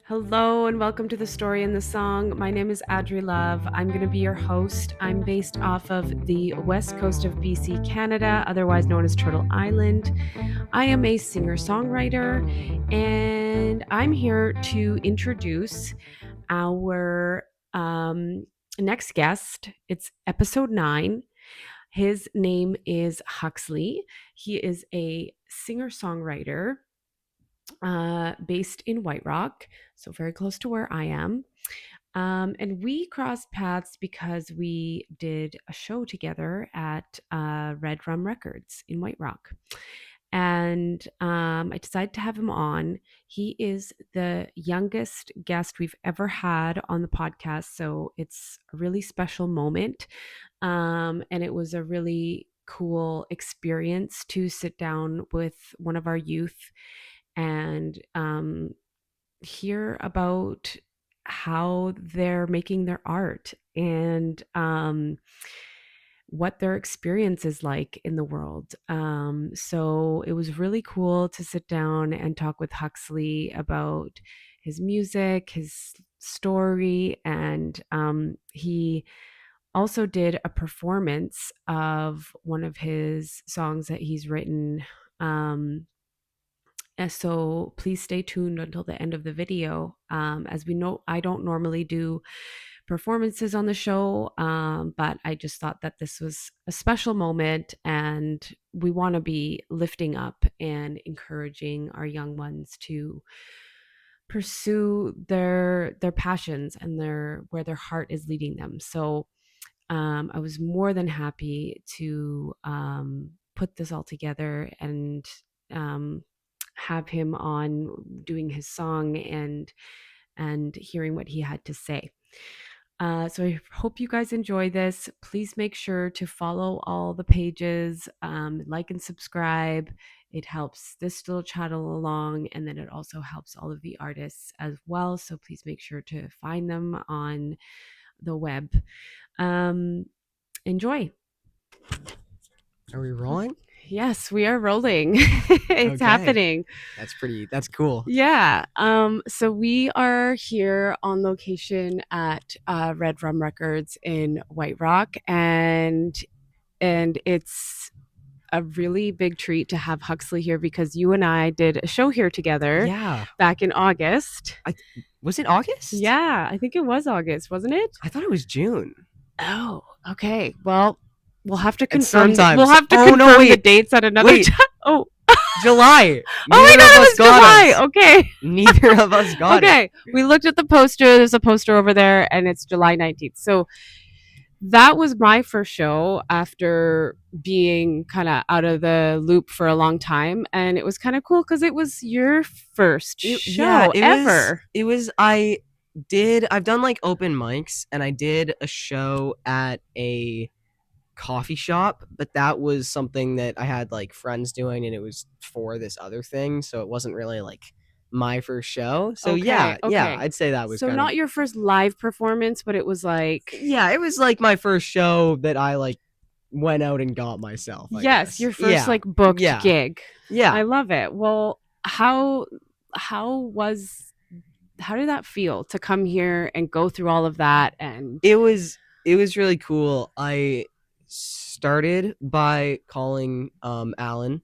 Hello and welcome to The Story and the Song. My name is Audrey Love. I'm going to be your host. I'm based off of the west coast of BC, Canada, otherwise known as Turtle Island. I am a singer-songwriter and I'm here to introduce our next guest. It's episode 9. His name is Huxley. He is a singer-songwriter based in White Rock, so very close to where I am. And we crossed paths because we did a show together at Red Rum Records in White Rock. And I decided to have him on. He is the youngest guest we've ever had on the podcast, so it's a really special moment. And it was a really cool experience to sit down with one of our youth and hear about how they're making their art and what their experience is like in the world. So it was really cool to sit down and talk with Huxley about his music, his story, and he also did a performance of one of his songs that he's written. And so please stay tuned until the end of the video. As we know, I don't normally do performances on the show, but I just thought that this was a special moment and we want to be lifting up and encouraging our young ones to pursue their passions and where their heart is leading them. So I was more than happy to put this all together and have him on doing his song and hearing what he had to say. So I hope you guys enjoy this. Please make sure to follow all the pages, like and subscribe. It helps this little channel along, and then it also helps all of the artists as well. So please make sure to find them on the web. Enjoy. Are we rolling? Yes, we are rolling. It's happening. That's cool. Yeah. So we are here on location at Red Rum Records in White Rock, and it's a really big treat to have Huxley here because you and I did a show here together back in August. Was it August? Yeah, I think it was August, wasn't it? I thought it was June. Oh, okay. Well, we'll have to confirm. Sometimes. We'll have to confirm the dates at another time. Oh, July. Oh my God, it was July. Us. Okay. Neither of us got it. Okay. We looked at the poster. There's a poster over there, and it's July 19th. So that was my first show after being kind of out of the loop for a long time, and it was kind of cool because it was your first show ever. I've done like open mics, and I did a show at a coffee shop, but that was something that I had like friends doing, and it was for this other thing, so it wasn't really like my first show. So yeah, I'd say that was so not your first live performance, but it was like it was like my first show that I like went out and got myself. I guess. Your first like booked gig. Yeah, I love it. Well, how did that feel to come here and go through all of that? And it was really cool. I started by calling Alan,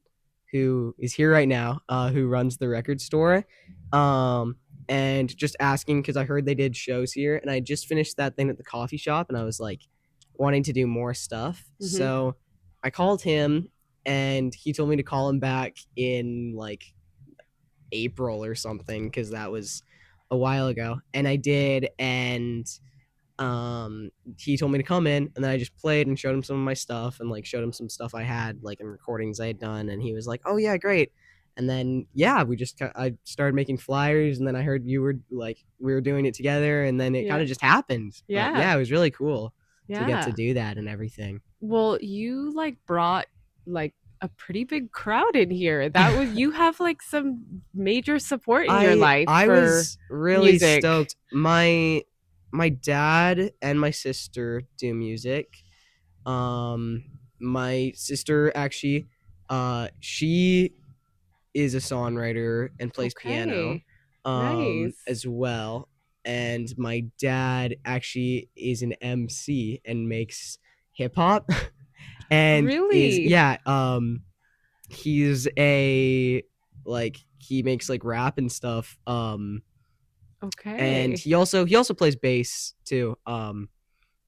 who is here right now, who runs the record store, and just asking because I heard they did shows here, and I just finished that thing at the coffee shop, and I was like wanting to do more stuff. Mm-hmm. So I called him, and he told me to call him back in like April or something because that was a while ago, and I did, and he told me to come in, and then I just played and showed him some of my stuff and like showed him some stuff I had like in recordings I had done, and he was like, oh yeah, great. And then I started making flyers, and then I heard you were like, we were doing it together, and then it kind of just happened. But, it was really cool to get to do that and everything. Well, you like brought like a pretty big crowd in here. That was you have like some major support in your life. I was really music. Stoked. My dad and my sister do music. My sister actually, she is a songwriter and plays piano. Nice. as well. And my dad actually is an MC and makes hip hop and is Really? yeah, he's a like he makes like rap and stuff. And Okay. he also plays bass too.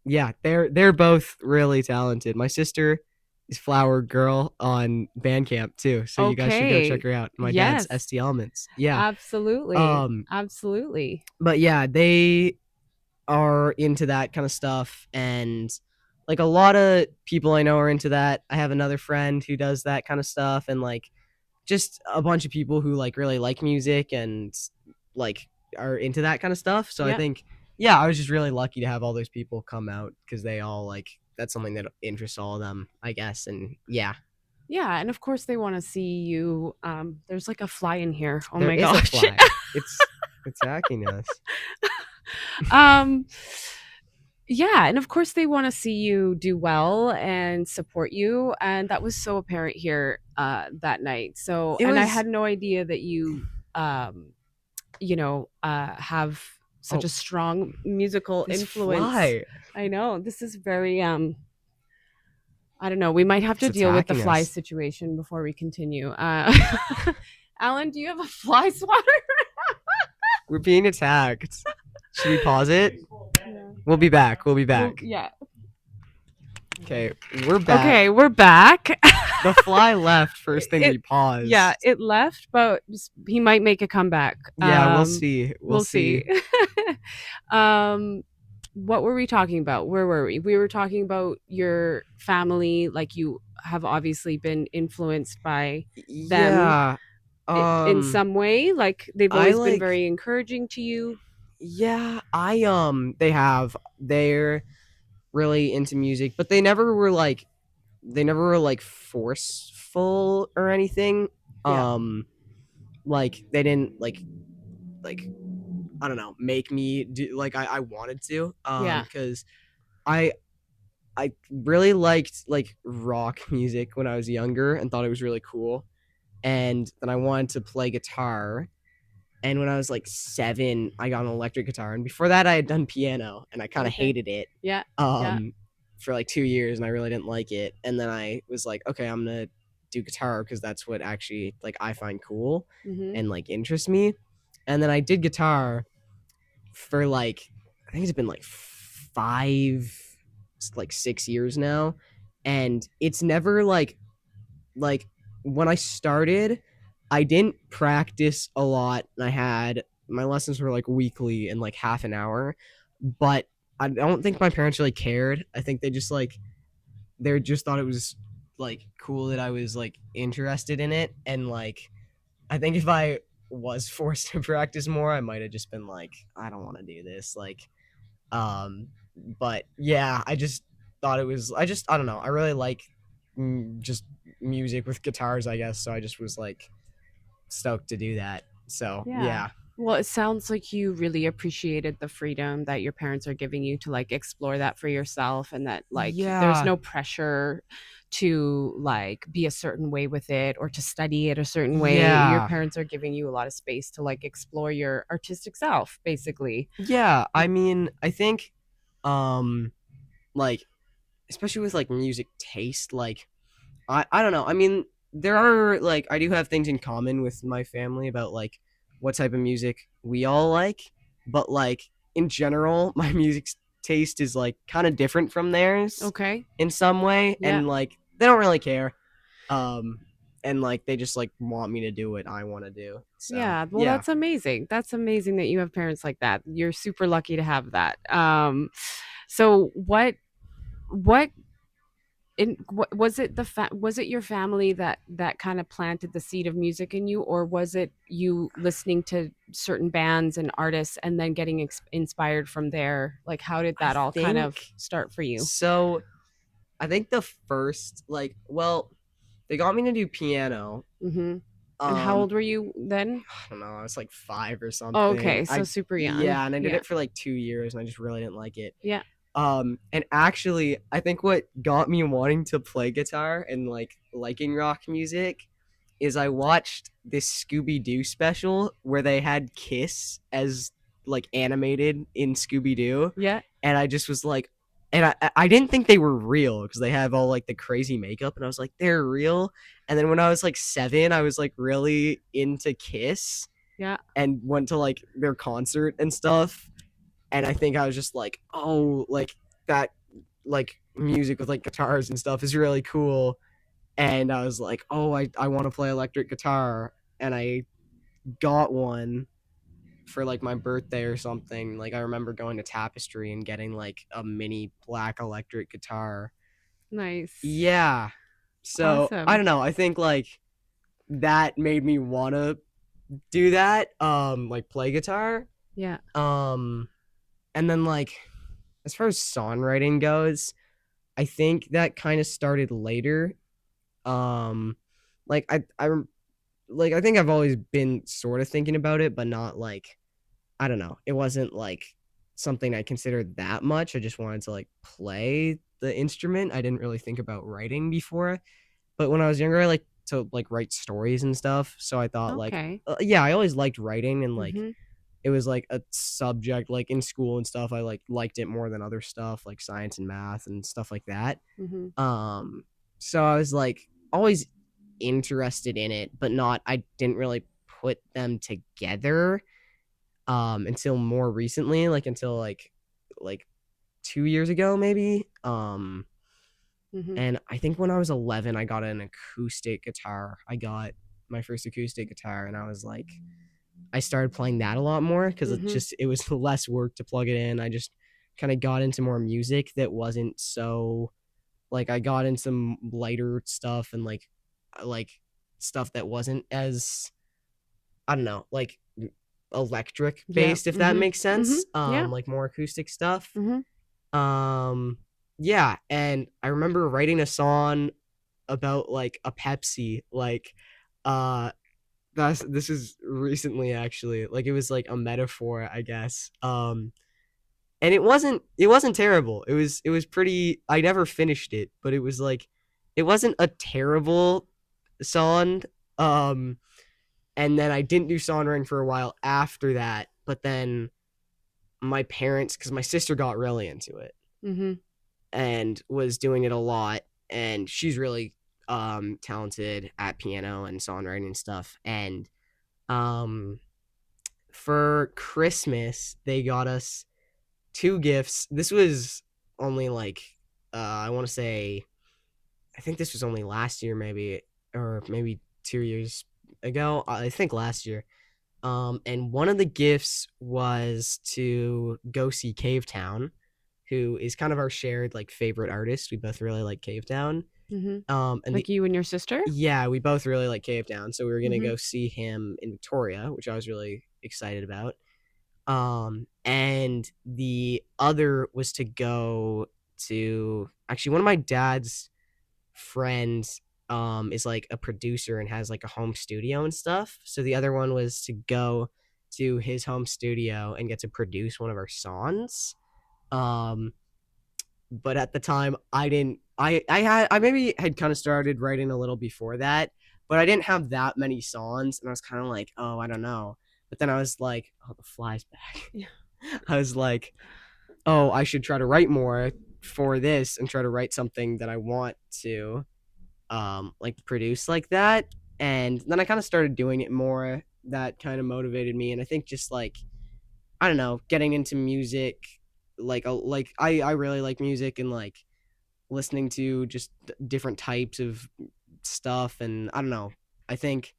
Yeah, they're both really talented. My sister is Flower Girl on Bandcamp too, so you guys should go check Okay. her out. My dad's Yes. ST Elements. Yeah. Absolutely. Um Absolutely. but yeah, they are into that kind of stuff, and like a lot of people I know are into that. I have another friend who does that kind of stuff, and like just a bunch of people who like really like music and like are into that kind of stuff. So I Yeah. think yeah, I was just really lucky to have all those people come out because they all like that's something that interests all of them, I guess. And yeah, Yeah, and of course they want to see you. There's like a fly in here. Oh there my is a gosh. fly. It's attacking us. um yeah, and of course they want to see you do well and support you, and that was so apparent here that night. So, It and I was had no idea that you have such oh a strong musical this influence. fly. I know. This is very I don't know. We might have It's to deal with the attacking fly us. situation before we continue. Alan, do you have a fly swatter? We're being attacked. Should we pause it? Yeah. We'll be back. We'll be Well, back. yeah. Okay, we're back. Okay, we're back. The fly left first thing it we paused. Yeah, it left, but he might make a comeback. Yeah, we'll see. We'll We'll see. see. um what were we talking about? Where were we? We were talking about your family, like you have obviously been influenced by them Yeah. in Um some way, like they've I always been like very encouraging to you. yeah, they're really into music, but they never were like forceful or anything. Yeah. Like they didn't like I don't know, make me do like I wanted to. Yeah. Cuz I I really liked like rock music when I was younger and thought it was really cool. And then I wanted to play guitar. And when I was like 7, I got an electric guitar. And before that, I had done piano, and I kind of Okay. hated it Yeah. Yeah. um, for like 2 years, and I really didn't like it. And then I was like, okay, I'm gonna do guitar because that's what actually like I find cool Mhm. and like interests me. And then I did guitar for like I think it's been like 6 years now, and it's never like when I started, I didn't practice a lot. And I had my lessons were like weekly and like half an hour, but I don't think my parents really cared. I think they just thought it was like cool that I was like interested in it, and like I think if I was forced to practice more, I might have just been like, I don't want to do this. Um, but yeah, I just thought it was. I don't know. I really like just music with guitars, I guess. So I just was like stoked to do that. So Yeah. yeah, Well, it sounds like you really appreciated the freedom that your parents are giving you to like explore that for yourself, and that like there's yeah, no pressure to like be a certain way with it or to study it a certain way. Your yeah, parents are giving you a lot of space to like explore your artistic self, basically. yeah. I mean, I think, um, like especially with like music taste, like I don't know. I mean, there are like I do have things in common with my family about like what type of music we all like, but like in general, my music taste is like kind of different from theirs Okay. in some way, Yeah. and like they don't really care. Um, and like they just like want me to do what I want to do. So Yeah, well, yeah, that's amazing. That's amazing that you have parents like that. You're super lucky to have that. So what was it was it your family that kind of planted the seed of music in you, or was it you listening to certain bands and artists and then getting inspired from there? Like, how did I that all kind of think start for you? so. I think the first well, they got me to do piano. Hmm. And how Um, old were you then? I don't know, I was like 5 or Oh, something. okay, so super young. Yeah, and I did Yeah. it for like 2 years and I just really didn't like it. Yeah. And actually, I think what got me wanting to play guitar and like liking rock music is I watched this Scooby Doo special where they had Kiss as like animated in Scooby Doo, Yeah. and I just was like, and I didn't think they were real because they have all like the crazy makeup, and I was like, they're real. And then when I was like 7, I was like really into Kiss Yeah. and went to like their concert and stuff. And I think I was just like, oh, like that, like music with like guitars and stuff is really cool. And I was like, oh, I want to play electric guitar. And I got one for like my birthday or something. Like I remember going to Tapestry and getting like a mini black electric guitar. Nice. Yeah. So I Awesome. don't know. I think like that made me want to do that. Like play guitar. Yeah. Um, and then like as far as songwriting goes, I think that kind of started later. Um, like I think I've always been sort of thinking about it, but not like I don't know. It wasn't like something I considered that much. I just wanted to like play the instrument. I didn't really think about writing before. But when I was younger, I like to like write stories and stuff. So I thought like Okay. yeah, I always liked writing and like Mm-hmm. it was like a subject like in school and stuff. I like liked it more than other stuff like science and math and stuff like that. Mm-hmm. Um so I was like always interested in it, but not I didn't really put them together until more recently, like until like 2 years ago maybe. Mm-hmm. And I think when I was 11 I got an acoustic guitar. I got my first acoustic guitar and I was like I started playing that a lot more because Mm-hmm. it was less work to plug it in. I just kind of got into more music that wasn't so like I got into some lighter stuff and like stuff that wasn't as I don't know, like electric Yeah. based if that Mm-hmm. makes Mm-hmm. sense. Yeah. Like more acoustic stuff. Mm-hmm. Um yeah, and I remember writing a song about like a Pepsi uh this is recently actually. Like it was like a metaphor, I guess. And it wasn't terrible. It was pretty I never finished it, but it was like it wasn't a terrible song. Um and then I didn't do songwriting for a while after that, but then my parents cuz my sister got really into it Mm-hmm. and was doing it a lot and she's really talented at piano and songwriting and stuff and um for Christmas, they got us 2 gifts. This was only like I want to say I think this was only last year maybe or maybe 2 years ago. I think last year. And one of the gifts was to go see Cave Town, who is kind of our shared like favorite artist. We both really like Cave Town. Mm-hmm. And Like the you and your sister? yeah, we both really like Cave Town, so we were gonna Mm-hmm. go see him in Victoria, which I was really excited about. And the other was to go to actually one of my dad's friends is like a producer and has like a home studio and stuff. So the other one was to go to his home studio and get to produce one of our songs. Um but at the time I didn't I had I maybe had kind of started writing a little before that, but I didn't have that many songs and I was kind of like, "Oh, I don't know." But then I was like, "Oh, the fly's back." Yeah. I was like, "Oh, I should try to write more for this and try to write something that I want to like produce like that." And then I kind of started doing it more. That kind of motivated me and I think just like I don't know, getting into music like I really like music and like listening to just different types of stuff and I don't know. I think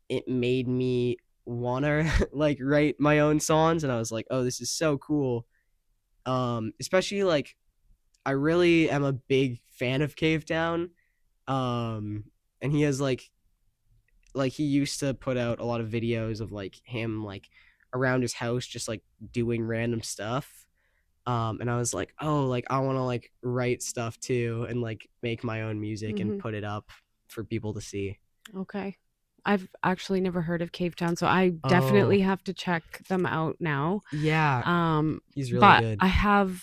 it made me want to like write my own songs and I was like, "Oh, this is so cool." Especially like I really am a big fan of Cave Town. Um and he has like he used to put out a lot of videos of like him like around his house just like doing random stuff. And I was like, "Oh, like I want to like write stuff too and like make my own music and Mm-hmm. put it up for people to see." Okay. I've actually never heard of Cave Town, so I Oh, definitely have to check them out now. yeah, Um, he's really but good. I have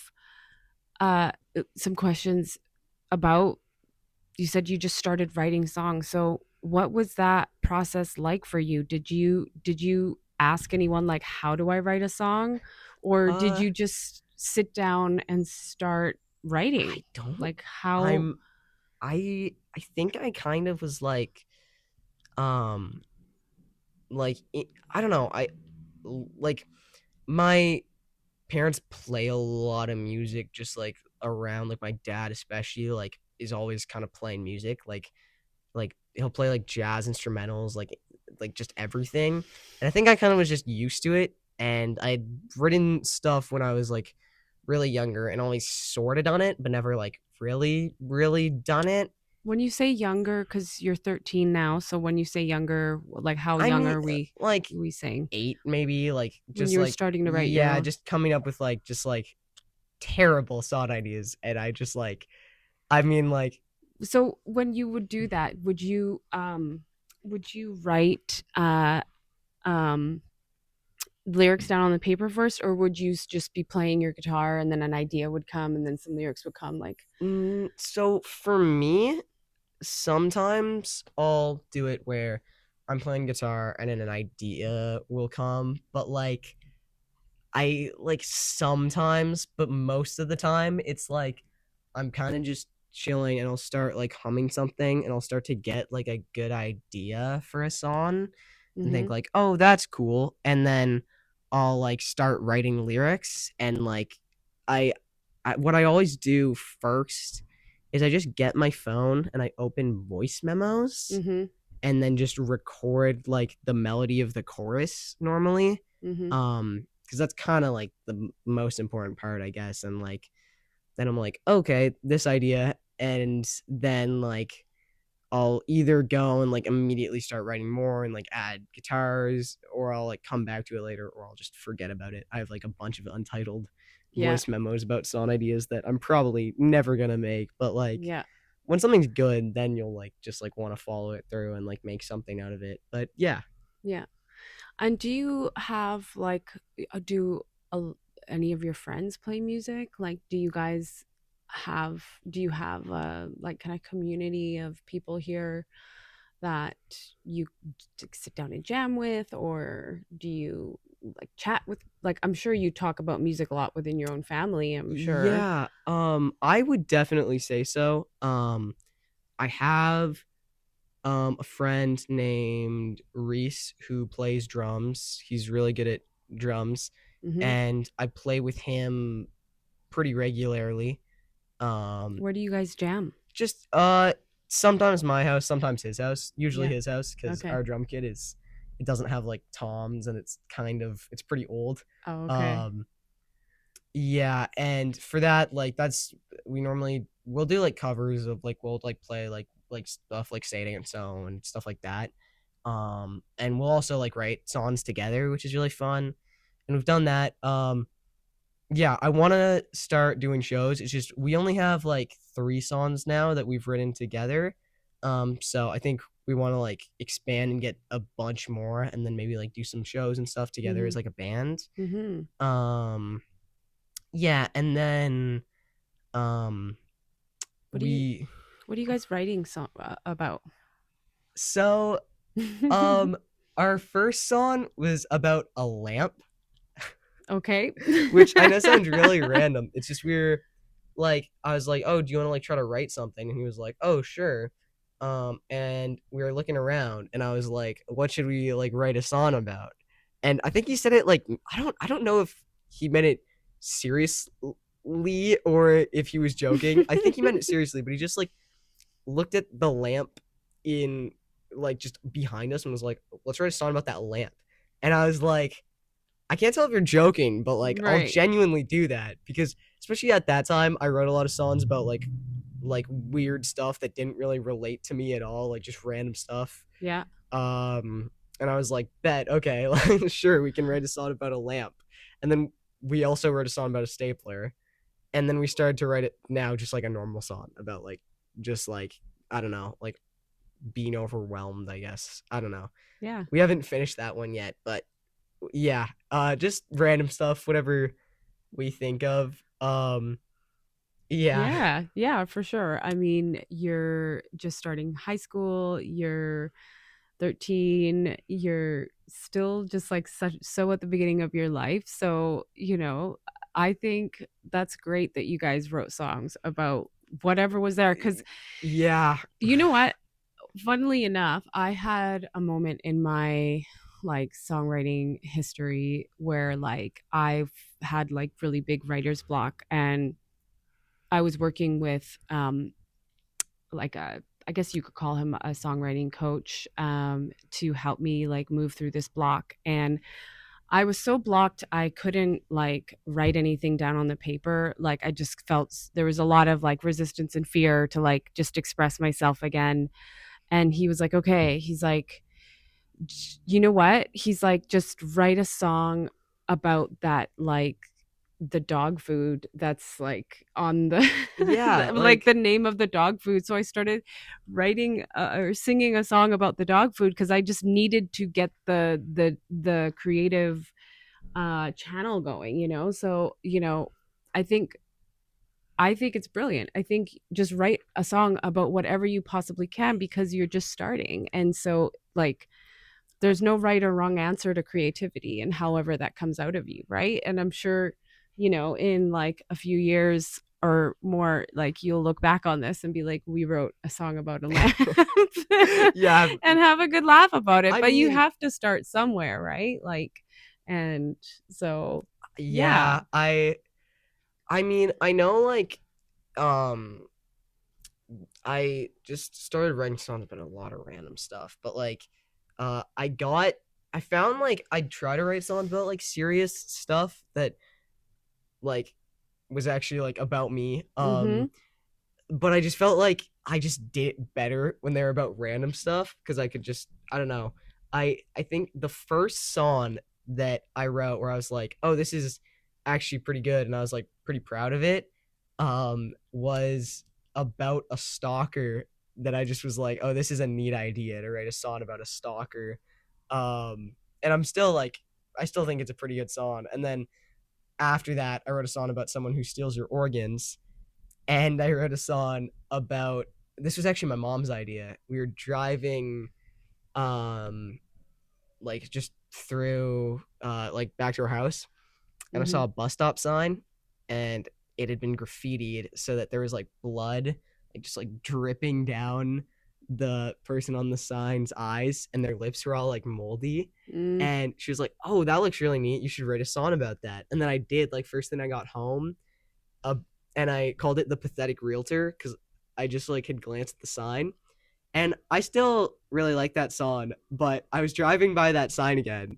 some questions about you said you just started writing songs. So what was that process like for you? Did you ask anyone like how do I write a song, or did Uh, you just sit down and start writing? I don't. Like how I'm. I think I kind of was um, I don't know. Like my parents play a lot of music, just like around. Like my dad, especially, like is always kind of playing music. Like he'll play like jazz instrumentals, like just everything. And I think I kind of was just used to it. And I'd written stuff when I was like really younger and always sort of done it, but never like really done it. when you say younger, because you're 13 now, so when you say younger, like how I young mean, are like we saying? 8 maybe, like When just you were like starting to write your yeah, own. just coming up with like just like terrible song ideas, and I just like I mean like So when you would do that, would you write um lyrics down on the paper first, or would you just be playing your guitar and then an idea would come and then some lyrics would come like so for me, sometimes I'll do it where I'm playing guitar and then an idea will come, but like I like sometimes, but most of the time it's like I'm kind of just chilling and I'll start like humming something and I'll start to get like a good idea for a song and think mhm like, "Oh, that's cool." And then I'll like start writing lyrics and like I, what I always do first is I just get my phone and I open voice memos mhm and then just record like the melody of the chorus normally, mhm because that's kind of like the most important part, I guess. And like then I'm like, okay, this idea, and then like I'll either go and like immediately start writing more and like add guitars, or I'll like come back to it later, or I'll just forget about it. I have like a bunch of untitled yeah voice memos about song ideas that I'm probably never gonna make, but like yeah when something's good, then you'll like just like want to follow it through and like make something out of it. But yeah. yeah And do you have like do a, any of your friends play music? Like do you guys have do you have a like kind of community of people here that you sit down and jam with, or do you like chat with, like I'm sure you talk about music a lot within your own family, I'm sure. Yeah, I would definitely say so. I have a friend named Reese who plays drums. He's really good at drums, Mhm. and I play with him pretty regularly. Um, Where do you guys jam? just sometimes my house, sometimes his house. Usually Yeah. his house because Okay. our drum kit is it doesn't have like toms and it's pretty old. Oh, okay. Um, yeah, and for that, like that's we'll do like covers of like we'll like play like stuff like Say It Ain't So and stuff like that. And we'll also like write songs together, which is really fun. And we've done that. Yeah, I want to start doing shows. It's just we only have like 3 songs now that we've written together. So I think we want to like expand and get a bunch more, and then maybe like do some shows and stuff together as Mhm. like a band. Mhm. Um, yeah, and then um What do you we what are you guys writing about? so um our first song was about a lamp, Okay. which I know sounds really random. It's just we were like I was like, "Oh, do you want to like try to write something?" And he was like, "Oh, sure." And we were looking around and I was like, "What should we like write a song about?" And I think he said it like I don't know if he meant it seriously or if he was joking. I think he meant it seriously, but he just like looked at the lamp in like just behind us and was like, "Let's write a song about that lamp." And I was like, I can't tell if you're joking, but like I'll Right. genuinely do that because especially at that time, I wrote a lot of songs about like weird stuff that didn't really relate to me at all, like just random stuff. Yeah. Um, and I was like, bet, okay, like, sure, we can write a song about a lamp. And then we also wrote a song about a stapler. And then we started to write it now just like a normal song about like just like I don't know, like being overwhelmed, I guess. I don't know. Yeah. We haven't finished that one yet, but yeah, just random stuff, whatever we think of. Yeah. Yeah, yeah, for sure. I mean, you're just starting high school, you're 13, you're still just like so at the beginning of your life. So, I think that's great that you guys wrote songs about whatever was there. Cause Yeah. you know what? Funnily enough, I had a moment in my like songwriting history where like I've had like really big writer's block, and I was working with like a, I guess you could call him a songwriting coach, to help me like move through this block. And I was so blocked, I couldn't like write anything down on the paper. Like I just felt there was a lot of like resistance and fear to like just express myself again. And he was like, okay, he's like, you know what? He's like, just write a song about that, like the dog food that's like on the Yeah, like like the name of the dog food. So I started writing or singing a song about the dog food because I just needed to get the creative channel going, So, I think I think it's brilliant. I think just write a song about whatever you possibly can because you're just starting. And so like there's no right or wrong answer to creativity and however that comes out of you, right? And I'm sure, in like a few years or more, like you'll look back on this and be like, we wrote a song about a lamp yeah, and have a good laugh about it. I But you mean, have to start somewhere, right? Like, and so, yeah. yeah, I mean, I know like um I just started writing songs about a lot of random stuff, but like I found like I'd try to write songs about like serious stuff that like was actually like about me. Mm-hmm. But I just felt like I just did it better when they were about random stuff because I could just I don't know. I think the first song that I wrote where I was like, "Oh, this is actually pretty good," and I was like pretty proud of it, was about a stalker that I just was like, "Oh, this is a neat idea to write a song about a stalker." And I'm still like I still think it's a pretty good song. And then after that, I wrote a song about someone who steals your organs, and I wrote a song about this was actually my mom's idea. We were driving um like just through like back to our house, and I Mm-hmm. saw a bus stop sign, and it had been graffitied so that there was like blood like just like dripping down the person on the sign's eyes, and their lips were all like moldy. Mm. And she was like, "Oh, that looks really neat. You should write a song about that." And then I did like first thing I got home, uh, and I called it the pathetic realtor because I just like had glanced at the sign, and I still really like that song. But I was driving by that sign again,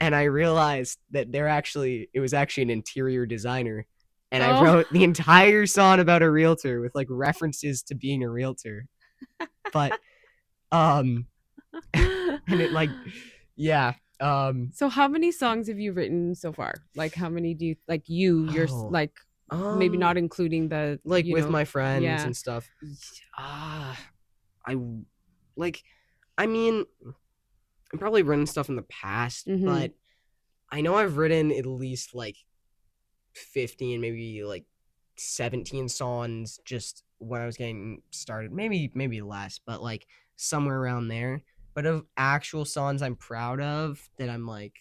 and I realized that it was actually an interior designer, and I Oh. wrote the entire song about a realtor with like references to being a realtor. But um, and it like yeah So how many songs have you written so far? Like how many do you like you're oh like maybe um not including the, like with my friends yeah. and stuff. Ah, I like I mean, I've probably written stuff in the past, Mhm. but I know I've written at least like 15, maybe like 17 songs just when I was getting started. Maybe less, but like somewhere around there. But of actual songs I'm proud of that I'm like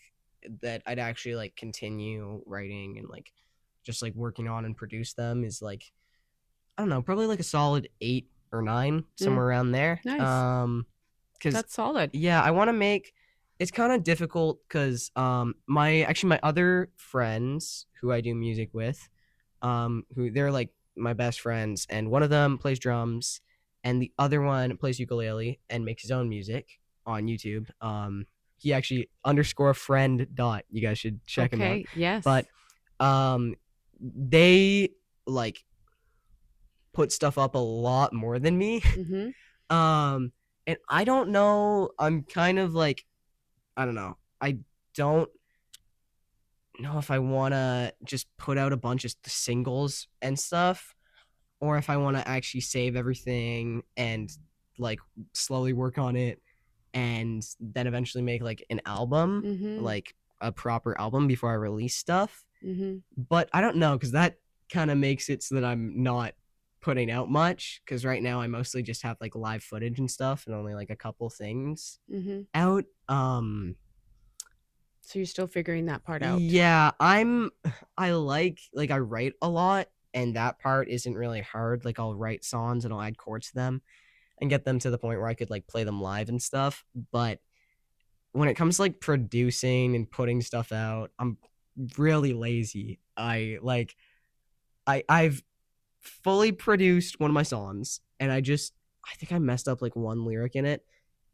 that I'd actually like continue writing and like just like working on and produce them is like I don't know, probably like a solid 8 or 9, Mm, somewhere around there. nice. Because That's solid. yeah, I want to make. It's kind of difficult because my other friends who I do music with, who they're like my best friends, and one of them plays drums, and the other one plays ukulele and makes his own music on YouTube. He actually underscore friend dot. You guys should check him out. Okay. Yes. But they like put stuff up a lot more than me. Mhm. um, and I don't know. I'm kind of like I don't know. I don't know if I want to just put out a bunch of singles and stuff, or if I want to actually save everything and like slowly work on it and then eventually make like an album, Mhm. like a proper album before I release stuff. Mhm. But I don't know because that kind of makes it so that I'm not putting out much, because right now I mostly just have like live footage and stuff and only like a couple things Mhm. out. So you're still figuring that part out. Yeah, I like I write a lot, and that part isn't really hard. Like I'll write songs and I'll add chords to them and get them to the point where I could like play them live and stuff. But when it comes to like producing and putting stuff out, I'm really lazy. I've fully produced one of my songs, and I think I messed up like one lyric in it,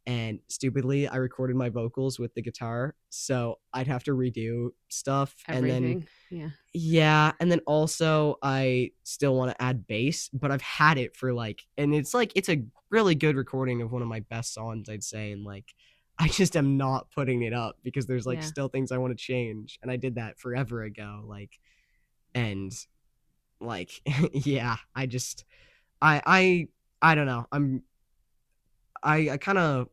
and stupidly I recorded my vocals with the guitar, so I'd have to redo stuff. And then Everything. Yeah. yeah, and then also I still want to add bass, but I've had it for and it's a really good recording of one of my best songs, I'd say. And like I just am not putting it up because there's like Yeah. still things I want to change, and I did that forever ago. And like yeah, I I don't know. I kind of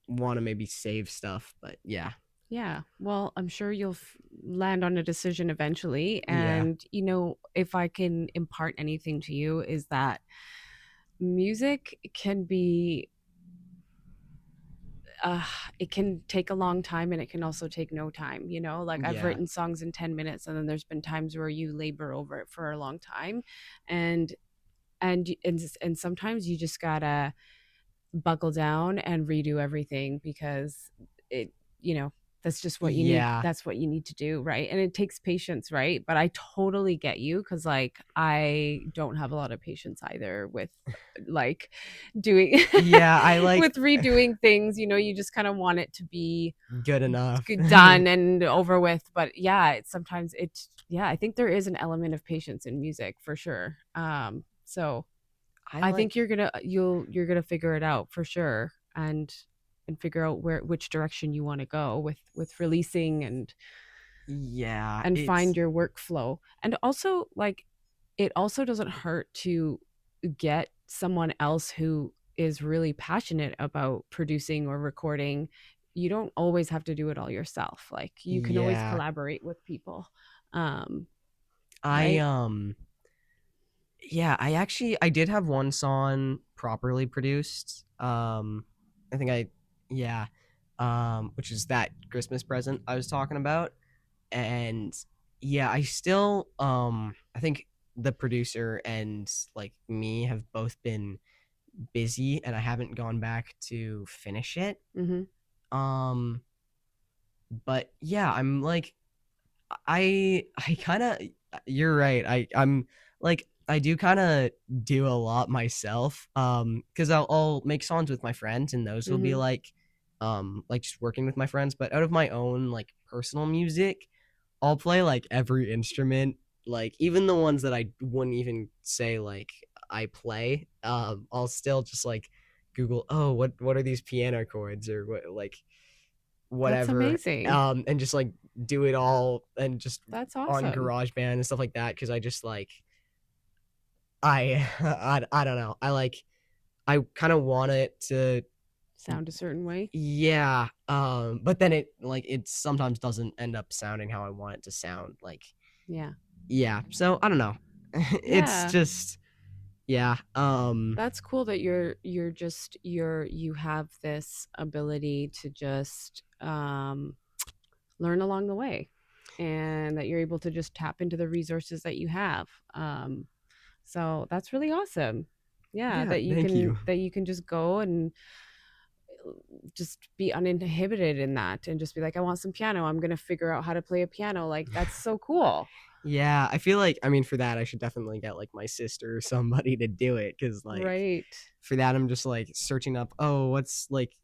want to maybe save stuff, but yeah. Yeah. Well, I'm sure you'll land on a decision eventually. Yeah. And, if I can impart anything to you, is that music can be, uh, it can take a long time and it can also take no time. Like I've Yeah. written songs in 10 minutes, and then there's been times where you labor over it for a long time. And, and sometimes you just gotta buckle down and redo everything because it you know that's just what you need Yeah. that's what you need to do, right? And it takes patience, right? But I totally get you, because like I don't have a lot of patience either with like doing Yeah, I like with redoing things. You just kind of want it to be good enough. done and over with. But yeah, yeah, I think there is an element of patience in music for sure. So I I think like you're gonna figure it out for sure, and figure out which direction you want to go with releasing, yeah, and it's find your workflow. And also, like, it also doesn't hurt to get someone else who is really passionate about producing or recording. You don't always have to do it all yourself. Like, you can always yeah. collaborate with people. Um, I right? yeah, I did have one song properly produced. I think I yeah. Which is that Christmas present I was talking about. And yeah, I think the producer and like me have both been busy, and I haven't gone back to finish it. Mm-hmm. Um but yeah, I'm like I kind of you're right. I'm like I do kind of do a lot myself. Cuz I'll make songs with my friends, and those will be Mm-hmm. like just working with my friends. But out of my own like personal music, I'll play like every instrument, like even the ones that I wouldn't even say like I play. I'll still just like Google, "Oh, what are these piano chords?" or what like That's whatever. amazing. And just like do it all, and just That's on awesome. GarageBand and stuff like that, because I just like I don't know. I kind of want it to Sound a certain way. yeah. But then it sometimes doesn't end up sounding how I want it to sound. Like Yeah. yeah. So I don't know. It's Yeah. just yeah. That's cool that you have this ability to just learn along the way, and that you're able to just tap into the resources that you have. So that's really awesome. Yeah, Yeah, thank you. that you can just go and just be uninhibited in that, and just be like, I want some piano. I'm going to figure out how to play a piano. Like, that's so cool. Yeah, I feel like, I mean, for that I should definitely get like my sister or somebody to do it, because like Right. for that I'm just like searching up, oh, what's like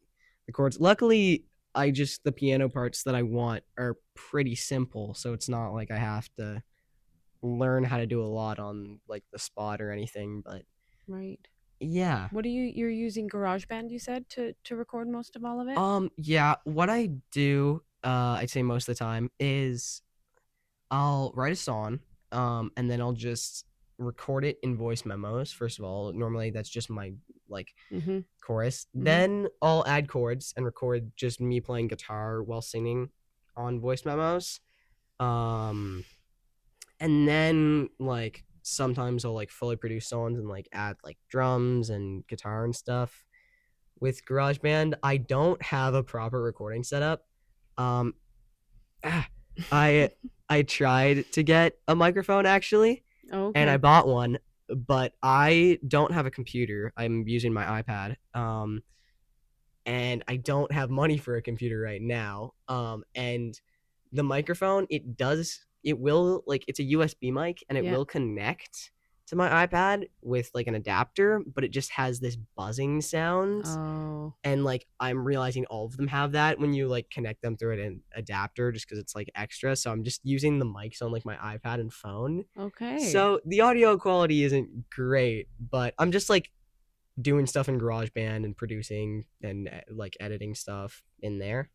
the chords. Luckily, the piano parts that I want are pretty simple, so it's not like I have to learn how to do a lot on like the spot or anything. But Right. yeah. What you're using GarageBand, you said, to record most of all of it? Yeah, what I do, I'd say most of the time, is I'll write a song, and then I'll just record it in voice memos. First of all, normally that's just my like Mm-hmm. chorus. Mm-hmm. Then I'll add chords and record just me playing guitar while singing on voice memos. Um, and then like sometimes I'll like fully produce songs and like add like drums and guitar and stuff with GarageBand. I don't have a proper recording setup. Um, ah, I I tried to get a microphone actually, and I Okay. bought one, but I don't have a computer. I'm using my iPad. And I don't have money for a computer right now. And the microphone, it will like it's a USB mic and it Yeah. will connect to my iPad with like an adapter, but it just has this buzzing sound. Oh, And like I'm realizing all of them have that when you like connect them through an adapter just because it's like extra. So I'm just using the mics on like my iPad and phone. okay. So the audio quality isn't great, but I'm just like doing stuff in GarageBand and producing and like editing stuff in there.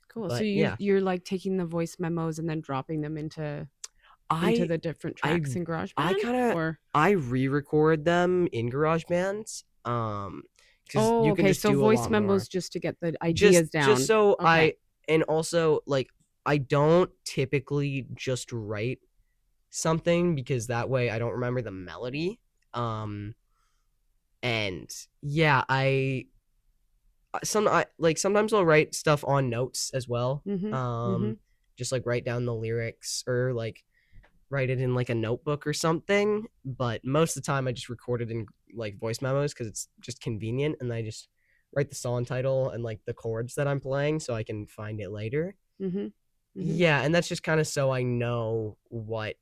Cool. So But yeah, you're like taking the voice memos and then dropping them into I the different I tracks in I GarageBand kind of or I re-record them in GarageBand, because Oh, you can okay. just So do a voice lot more. memos just to get the Just ideas just down. so Okay. I and also like I don't typically just write something because that way I don't remember the melody. Um, and yeah, I like sometimes I'll write stuff on notes as well. Mhm. Um, Mhm. just like write down the lyrics or like write it in like a notebook or something. But most of the time, I just record it in like voice memos because it's just convenient, and I just write the song title and like the chords that I'm playing so I can find it later. Mhm. Mhm. Yeah, and that's just kind of so I know what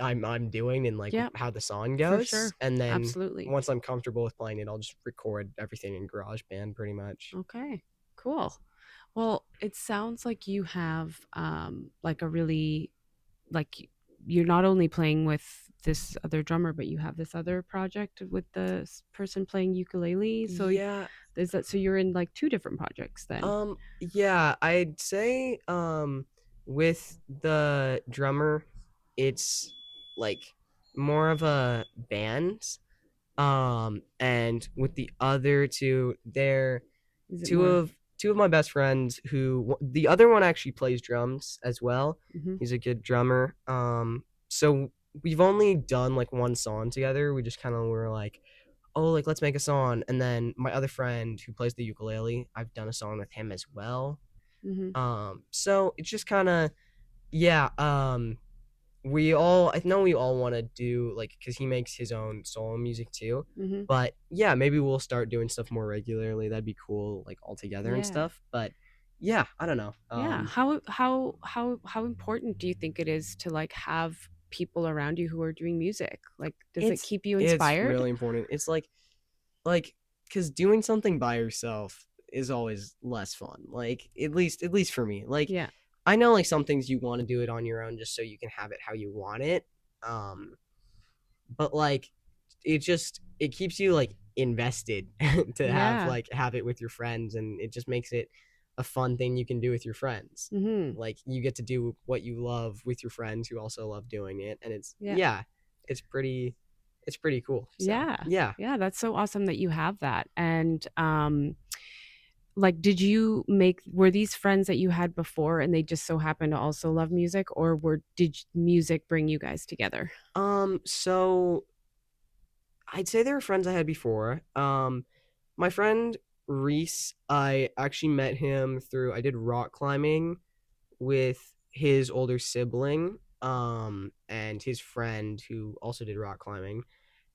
I'm doing and like Yeah, how the song for goes, sure. and then Absolutely. once I'm comfortable with playing it, I'll just record everything in GarageBand pretty much. Okay. Cool. Well, it sounds like you have like a really like you're not only playing with this other drummer, but you have this other project with the person playing ukulele. So Yeah, is that so you're in like two different projects then? yeah, I'd say with the drummer, it's like more of a band. And with the other two, they're Is it two more? of two of my best friends who the other one actually plays drums as well. Mm-hmm. He's a good drummer. So we've only done like one song together. We just kind of were like, oh, like let's make a song. And then my other friend who plays the ukulele, I've done a song with him as well. Mm-hmm. So it's just kind of yeah. I know we all want to do like because he makes his own solo music too. Mm-hmm. But yeah, maybe we'll start doing stuff more regularly. That'd be cool, like all together and Yeah. stuff. But yeah, I don't know. Yeah. How important do you think it is to like have people around you who are doing music? Like, does it It's keep you it's inspired? really important. It's like because doing something by yourself is always less fun. Like at least for me. Like Yeah. I know like some things you want to do it on your own just so you can have it how you want it. Um, but like it keeps you like invested to Yeah. have it with your friends, and it just makes it a fun thing you can do with your friends. Mm-hmm. Like you get to do what you love with your friends who also love doing it, and Yeah. it's pretty cool. So Yeah. yeah. Yeah. That's so awesome that you have that. And like did you make were these friends that you had before and they just so happened to also love music, or did music bring you guys together? So I'd say they were friends I had before. My friend Reese, I actually met him through I did rock climbing with his older sibling, and his friend who also did rock climbing.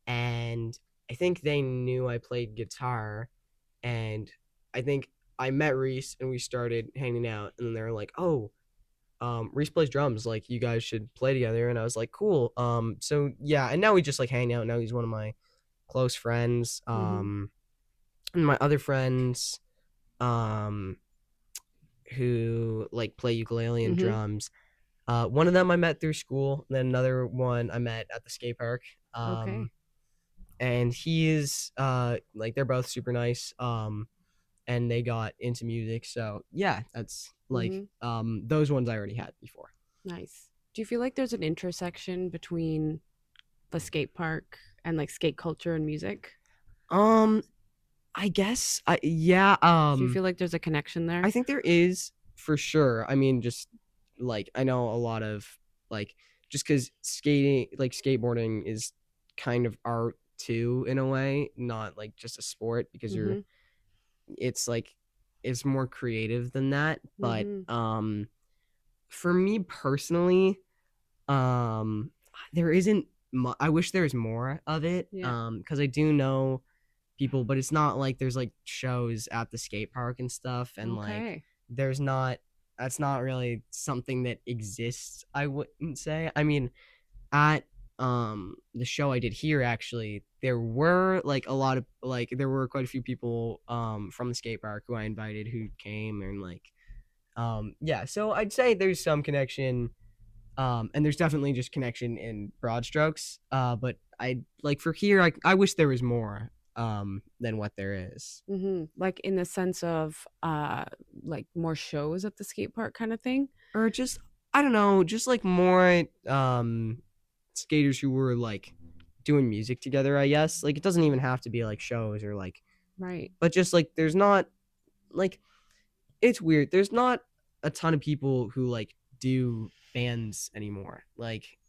And I think they knew I played guitar, and I think I met Reese and we started hanging out, and then they were like, "Oh, Reese plays drums. Like, you guys should play together." And I was like, "Cool." So yeah, and now we just like hang out. Now he's one of my close friends. Mm-hmm. And my other friends, um, who like play ukulele and Mm-hmm. drums. One of them I met through school, then another one I met at the skate park. Okay. And he's like they're both super nice. And they got into music, so yeah, that's like Mm-hmm. those ones I already had before. Nice. Do you feel like there's an intersection between the skate park and like skate culture and music? Um, I guess I yeah. Do you feel like there's a connection I there? think there is for sure. I mean, just like I know a lot of like just because skating, like skateboarding, is kind of art too in a way, not like just a sport, because you're Mhm. it's like it's more creative than that. But Mhm. for me personally, there isn't I wish there was more of it, Yeah. because I do know people, but it's not like there's like shows at the skate park and stuff, and like Okay. there's not that's not really something that exists, I wouldn't say. I mean, at the show I did here, actually, there were like a lot of like there were quite a few people from the skate park who I invited who came, and like yeah, so I'd say there's some connection, and there's definitely just connection in broad strokes, but I like for here, I wish there was more than what there is. Like in the sense of like more shows at the skate park kind of thing? Or just, I don't know, just like more skaters who were like doing music together, I guess. Like it doesn't even have to be like shows or like, Right. but just like there's not like, it's weird, there's not a ton of people who like do bands anymore. Like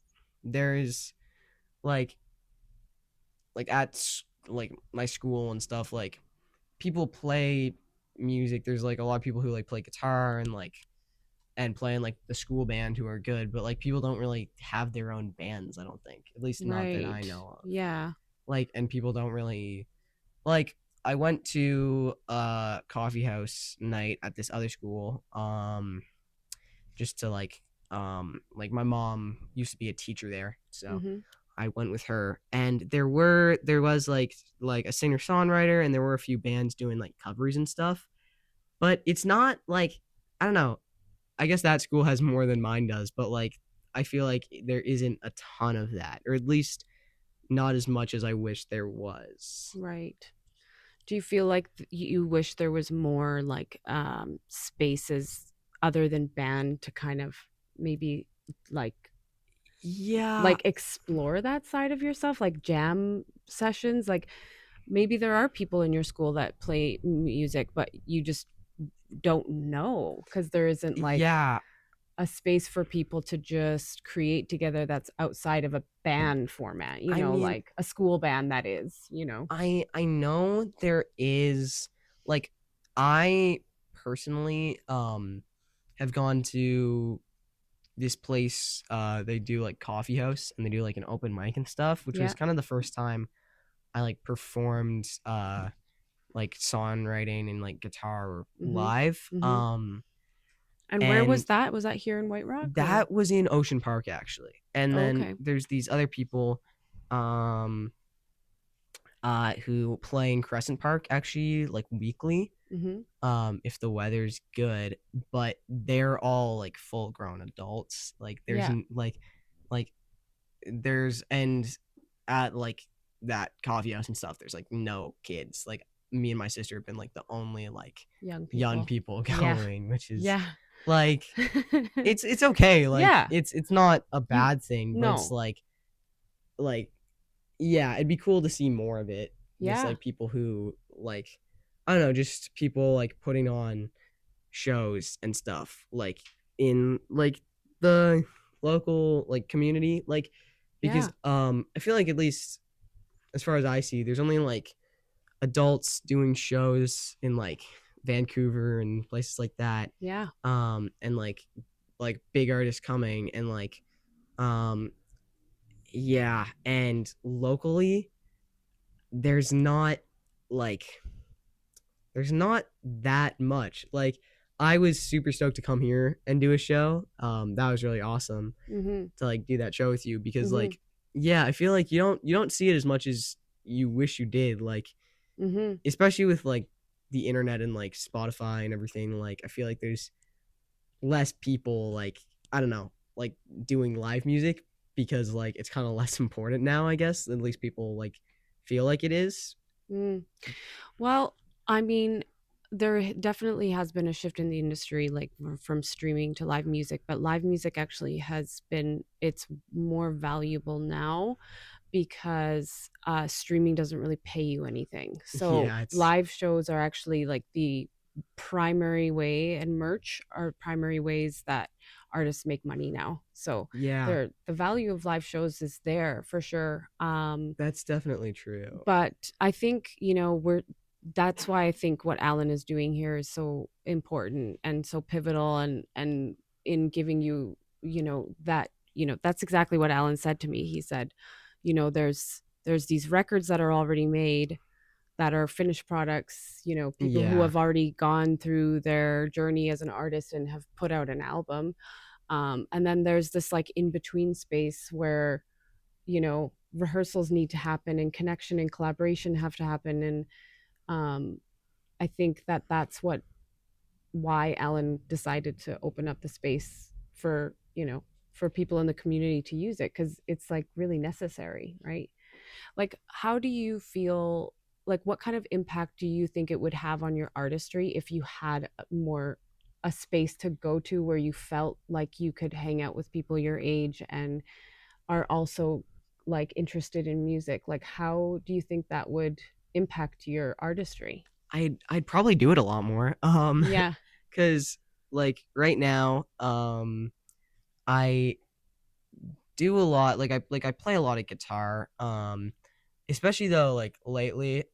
there's like at like my school and stuff, like people play music. There's like a lot of people who like play guitar and like and play in like the school band who are good, but like people don't really have their own bands, I don't think, at least not that I Right. know of. Yeah. Like, and people don't really like, I went to a coffee house night at this other school, just to like my mom used to be a teacher there, so Mhm. I went with her, and there was like a singer songwriter, and there were a few bands doing like covers and stuff, but it's not like, I don't know, I guess that school has more than mine does, but like I feel like there isn't a ton of that, or at least not as much as I wish there was. Right. Do you feel like you wish there was more like spaces other than band to kind of maybe like Yeah, explore that side of yourself, like jam sessions? Like maybe there are people in your school that play music, but you just don't know because there isn't like yeah. a space for people to just create together that's outside of a band format, I mean, like a school band that is. I know there is like, I personally have gone to this place, they do like coffee house, and they do like an open mic and stuff, which was Yeah. kind of the first time I like performed like songwriting and like guitar Mhm. live. Mhm. And where was And that? Was that here in White Rock or? that was in Ocean Park, actually. And Oh, then okay. there's these other people um who play in Crescent Park, actually, like weekly, Mhm. if the weather's good, but they're all like full grown adults. Like there's Yeah. like there's and at like that coffee house and stuff, there's like no kids. Like me and my sister have been like the only like Young young people. people Yeah. going, which is Yeah. like, it's okay. Like Yeah. it's not a You bad thing, but it's no. like yeah, it'd be cool to see more of it. Just Yeah. like people who like, I don't know, just people like putting on shows and stuff like in like the local like community, like because Yeah. I feel like, at least as far as I see, there's only like adults doing shows in like Vancouver and places like that, Yeah. and like big artists coming, and like um yeah, and locally there's not like there's not that much. Like I was super stoked to come here and do a show. That was really awesome Mhm. to like do that show with you, because Mhm. like yeah, I feel like you don't see it as much as you wish you did. Like Mhm. especially with like the internet and like Spotify and everything. Like I feel like there's less people, like, I don't know, like doing live music, because like it's kind of less important now, I guess. At least people like feel like it is. Mm. Well, I mean, there definitely has been a shift in the industry, like from streaming to live music, but live music actually it's more valuable now because streaming doesn't really pay you anything. So Yeah, it's live shows are actually like the primary way, and merch are primary ways that artists make money now. So Yeah, the value of live shows is there for sure. that's definitely true. But I think, we're that's why I think what Alan is doing here is so important and so pivotal, and in giving you, that, that's exactly what Alan said to me. He said, there's these records that are already made, that are finished products, people who Yeah. have already gone through their journey as an artist and have put out an album. And then there's this like in between space where, rehearsals need to happen and connection and collaboration have to happen. And um, I think that that's why Alan decided to open up the space for, for people in the community to use it, because it's like really necessary, right? Like, how do you feel, like what kind of impact do you think it would have on your artistry if you had a space to go to where you felt like you could hang out with people your age and are also like interested in music? Like, how do you think that would impact your artistry? I'd probably do it a lot more. Yeah. Cuz like right now, I do a lot, like I play a lot of guitar. Especially though like lately,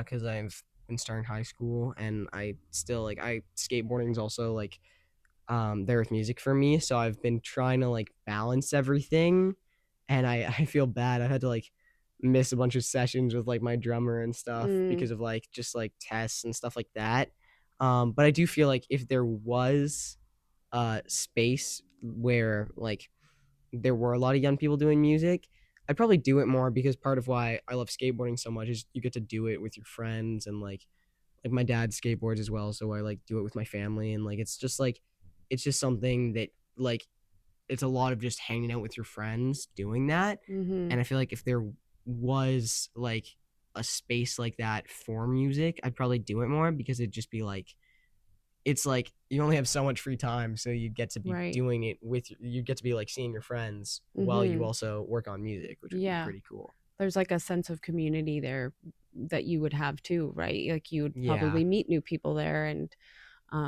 cuz I've been starting high school, and I still like I skateboarding is also like there with music for me, so I've been trying to like balance everything, and I feel bad. I had to like miss a bunch of sessions with like my drummer and stuff Mm, because of like just like tests and stuff like that. But I do feel like if there was space where like there were a lot of young people doing music, I'd probably do it more, because part of why I love skateboarding so much is you get to do it with your friends, and like my dad skateboards as well, so I like do it with my family, and like it's just something that like it's a lot of just hanging out with your friends doing that. mm-hmm. And I feel like if there was like a space like that for music, I'd probably do it more, because it'd just be like it's like you only have so much free time, so you get to be Right. doing it with you get to be like seeing your friends while you Mm-hmm. also work on music, which would be Yeah. pretty cool. There's like a sense of community there that you would have too, right? Like you would Yeah. probably meet new people there and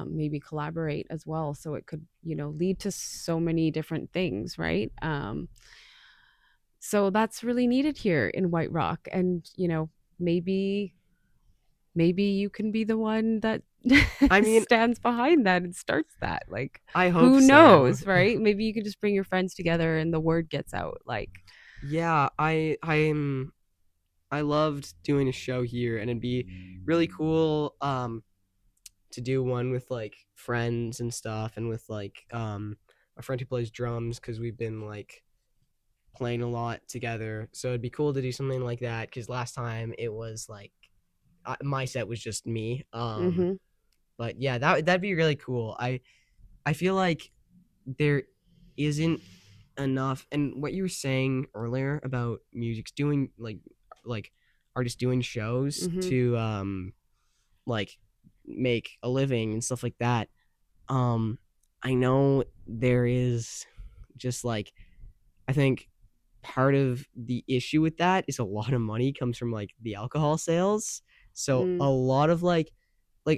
maybe collaborate as well. So it could, lead to so many different things, right? So that's really needed here in White Rock. And, maybe, maybe you can be the one that I mean, stands behind that and starts that. Like, I hope who so. knows, right? Maybe you could just bring your friends together and the word gets out. Like, Yeah, I loved doing a show here, and it'd be really cool to do one with like friends and stuff, and with like a friend who plays drums, because we've been like playing a lot together. So it'd be cool to do something like that, because last time it was like my set was just me. mm-hmm, But yeah, that'd be really cool. I feel like there isn't enough, and what you were saying earlier about music's doing like artists doing shows mm-hmm, to like make a living and stuff like that. um I know there is just like I think part of the issue with that is a lot of money comes from like the alcohol sales. So mm, a lot of like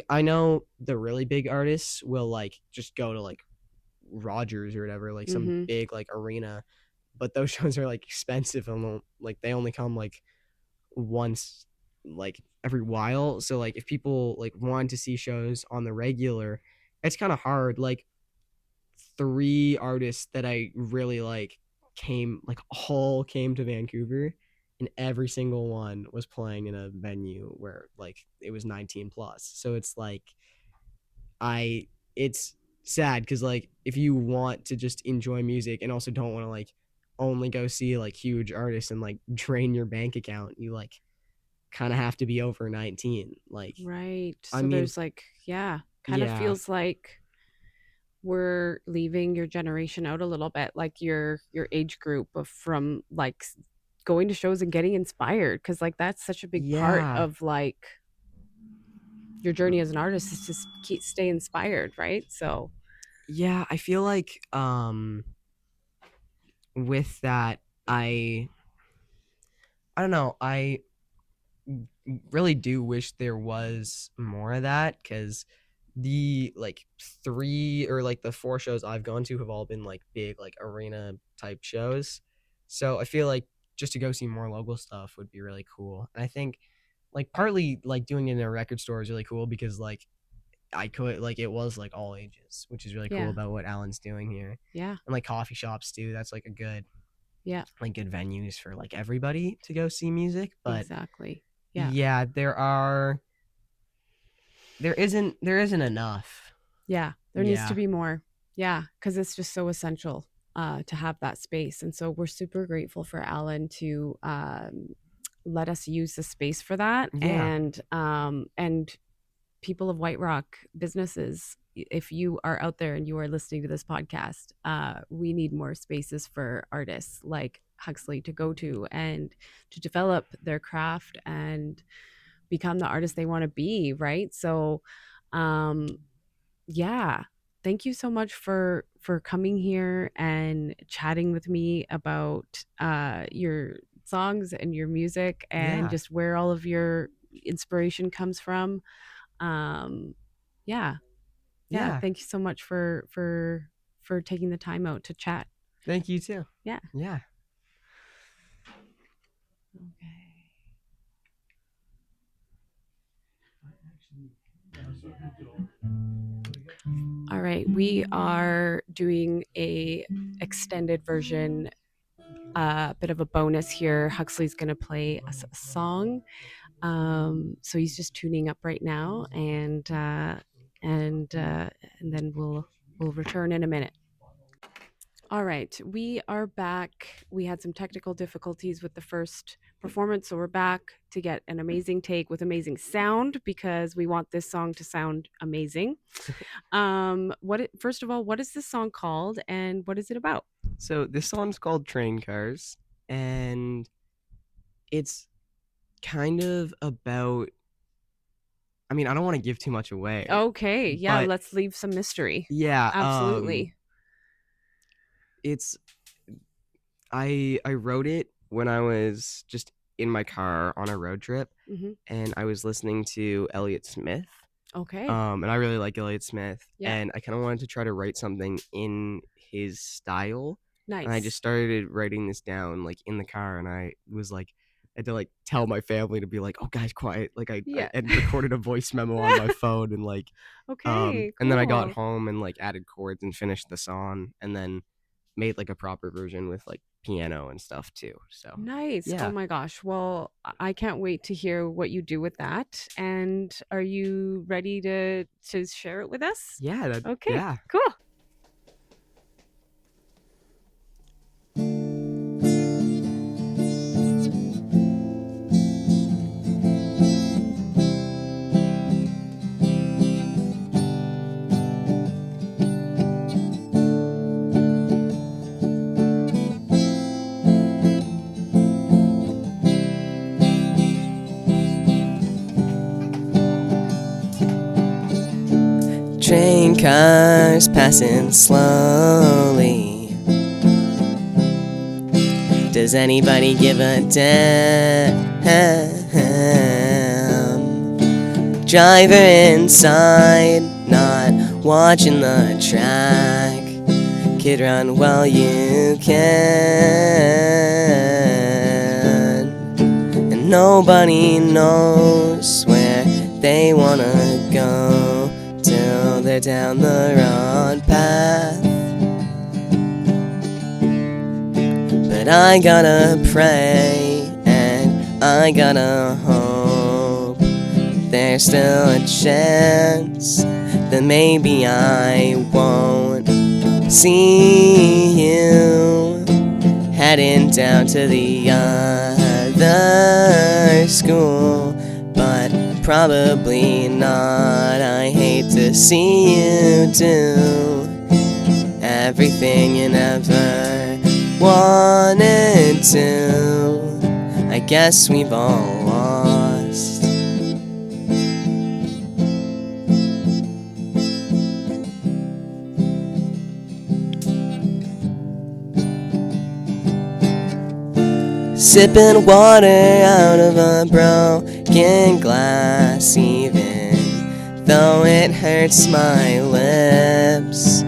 I know the really big artists will like just go to like Rogers or whatever, like some mm-hmm, big like arena, but those shows are like expensive, and like they only come like once like every while. So like if people like want to see shows on the regular, it's kind of hard. Like three artists that I really like all came to Vancouver, and every single one was playing in a venue where like it was 19 plus. So it's like I it's sad, because like if you want to just enjoy music and also don't want to like only go see like huge artists and like drain your bank account, you like kind of have to be over 19. Like right. I So mean, there's like, yeah, kind of yeah. feels like we're leaving your generation out a little bit, like your age group of from like going to shows and getting inspired, because like that's such a big part Yeah. of like your journey as an artist, is to stay inspired, right? So Yeah, I feel like with that, I don't know, I really do wish there was more of that, because the like 3 or like the 4 shows I've gone to have all been like big like arena type shows. So I feel like just to go see more local stuff would be really cool. And I think like partly like doing it in a record store is really cool because like I could like it was like all ages, which is really cool Yeah. about what Alan's doing here. Yeah. And like coffee shops too. That's like a good Yeah. like good venues for like everybody to go see music. But Exactly. Yeah. yeah, there isn't enough. Yeah. There needs to Yeah. be more. Yeah. Because it's just so essential to have that space. And so we're super grateful for Alan to let us use the space for that. Yeah. And people of White Rock, businesses, if you are out there and you are listening to this podcast, we need more spaces for artists like Huxley to go to and to develop their craft and become the artist they want to be, right? So yeah, thank you so much for coming here and chatting with me about your songs and your music and Yeah. just where all of your inspiration comes from. um yeah, yeah, Yeah. thank you so much for taking the time out to chat. Thank you too. Yeah. Yeah. Okay. All right, we are doing a extended version, a bit of a bonus here. Huxley's going to play us a song. So he's just tuning up right now, and then we'll return in a minute. All right, we are back. We had some technical difficulties with the first performance, so we're back to get an amazing take with amazing sound because we want this song to sound amazing. First of all, what is this song called and what is it about? So this song's called Train Cars, and it's kind of about, I mean, I don't want to give too much away, Okay, yeah, but let's leave some mystery. yeah, Absolutely. it's I wrote it when I was just in my car on a road trip, Hmm. and I was listening to Elliott Smith. Okay. And I really like Elliott Smith, Yeah. and I kind of wanted to try to write something in his style. And I Nice. just started writing this down like in the car, and I was like, I had to like tell my family to be like, "Oh, guys, quiet!" Like I Yeah. and recorded a voice memo on my phone, and like, Okay, and then I got cool. home and like added chords and finished the song, and then made like a proper version with like piano and stuff too. So Nice. Oh yeah, my gosh. Well, I can't wait to hear what you do with that. And are you ready to share it with us? yeah, Okay, yeah. cool. Train cars passing slowly. Does anybody give a damn? Driver inside, not watching the track. Kid, run while you can. And nobody knows where they wanna go till they're down the wrong path. But I gotta pray and I gotta hope there's still a chance that maybe I won't see you heading down to the other school. But probably not. I hate to see you do everything you never wanted to. I guess we've all lost. Sipping water out of a broken glass, even though it hurts my lips.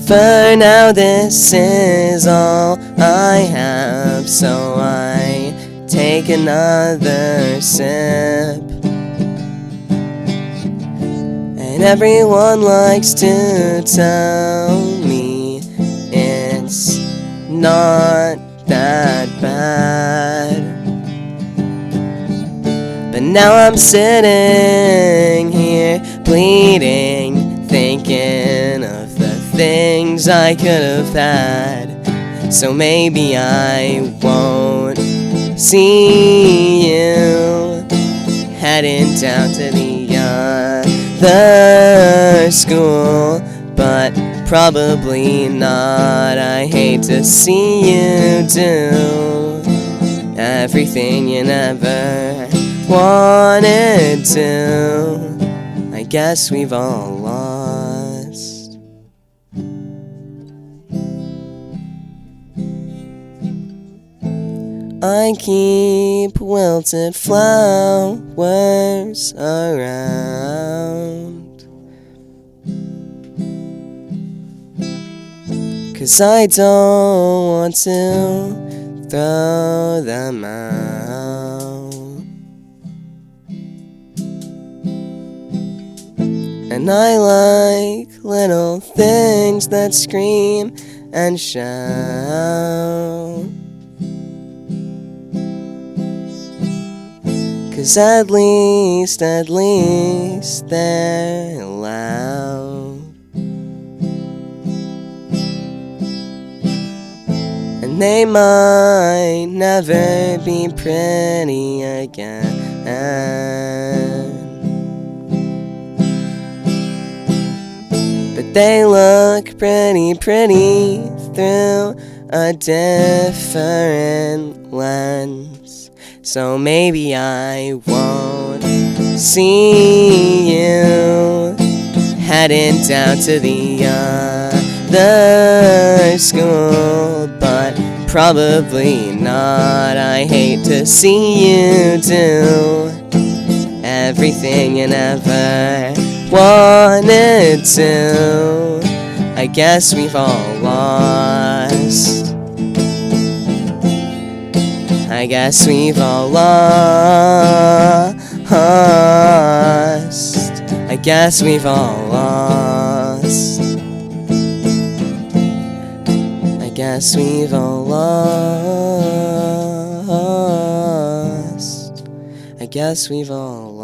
For now this is all I have, so I take another sip. And everyone likes to tell me it's not that bad. But now I'm sitting here bleeding, thinking of the things I could have had. So maybe I won't see you heading down to the other school, but probably not. I hate to see you do everything you never wanted to. I guess we've all lost. I keep wilted flowers around, 'cause I don't want to throw them out. And I like little things that scream and shout, 'cause at least they're loud. And they might never be pretty again, but they look pretty through a different lens. So maybe I won't see you heading down to the other school, but probably not. I hate to see you do everything you never wanted to. I guess we've all lost. I guess we've all lost. I guess we've all lost. I guess we've all lost. I guess we've all lost.